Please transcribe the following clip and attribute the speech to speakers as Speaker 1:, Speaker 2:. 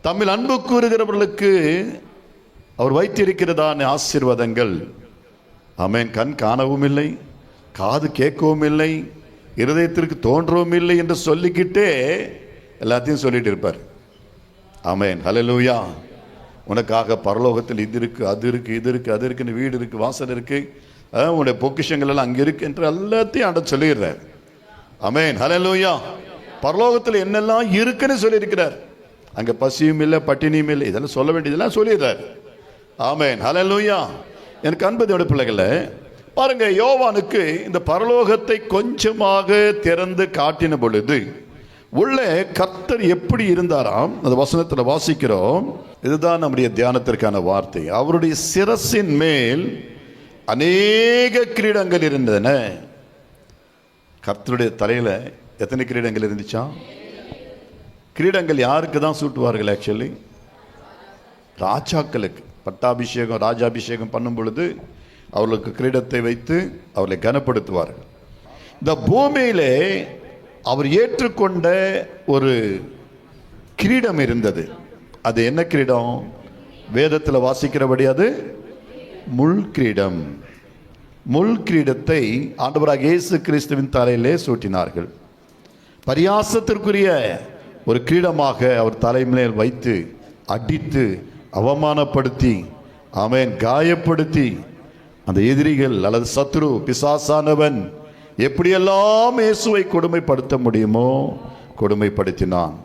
Speaker 1: தம்மில் அன்பு கூறுகிறவர்களுக்கு அவர் வைத்திருக்கிறதான ஆசீர்வாதங்கள், ஆமென், கண் காணவும் இல்லை, காது கேட்கவும் இல்லை, இருதயத்திற்கு தோன்றவும் இல்லை என்று சொல்லிக்கிட்டே எல்லாத்தையும் சொல்லிட்டு இருப்பார். ஆமென், ஹல்லேலூயா. உனக்காக பரலோகத்தில் இது இருக்கு, அது இருக்கு, இது இருக்கு, அது இருக்குன்னு, வீடு இருக்கு, வாசல் இருக்கு, உன்னுடைய பொக்கிஷங்கள் எல்லாம் அங்கே இருக்கு என்று எல்லாத்தையும் ஆண்டவர் சொல்லிடுறார். ஆமென், ஹல்லேலூயா. பரலோகத்தில் என்னெல்லாம் இருக்குன்னு சொல்லியிருக்கிறார். அங்கே பசியும் இல்லை, பட்டினியும் இல்லை, இதெல்லாம் சொல்ல வேண்டியதெல்லாம் சொல்லிடுறார். ஆமென், ஹல்லேலூயா. எனக்கு அன்பதோட பிள்ளைகளை பாருங்க, யோவானுக்கு இந்த பரலோகத்தை கொஞ்சமாக திறந்து காட்டின பொழுது உள்ளே கர்த்தர் எப்படி இருந்தாராம், அந்த வசனத்தில் வாசிக்கிறோம். இதுதான் நம்முடைய தியானத்திற்கான வார்த்தை. அவருடைய சிரசின் மேல் அநேக கிரீடங்கள் இருந்தன. கர்த்தருடைய தலையில எத்தனை கிரீடங்கள் இருந்துச்சா? கிரீடங்கள் யாருக்கு தான் சூட்டுவார்கள்? ஆக்சுவலி ராஜாக்களுக்கு. பட்டாபிஷேகம், ராஜாபிஷேகம் பண்ணும் பொழுது அவர்களுக்கு கிரீடத்தை வைத்து அவர்களை கனப்படுத்துவார்கள். இந்த பூமியிலே அவர் ஏற்றுக்கொண்ட ஒரு கிரீடம் இருந்தது. அது என்ன கிரீடம்? வேதத்தில் வாசிக்கிறபடி அது முள் கிரீடம். முள் கிரீடத்தை ஆண்டவராக இயேசு கிறிஸ்துவின் தலையிலே சூட்டினார்கள். பரியாசத்திற்குரிய ஒரு கிரீடமாக அவர் தலைமையில் வைத்து அடித்து அவமானப்படுத்தி, ஆமென், காயப்படுத்தி, அந்த எதிரிகள் அல்லது சத்ரு பிசாசானவன் எப்படியெல்லாம் இயேசுவை கொடுமைப்படுத்த முடியுமோ கொடுமைப்படுத்தினான்.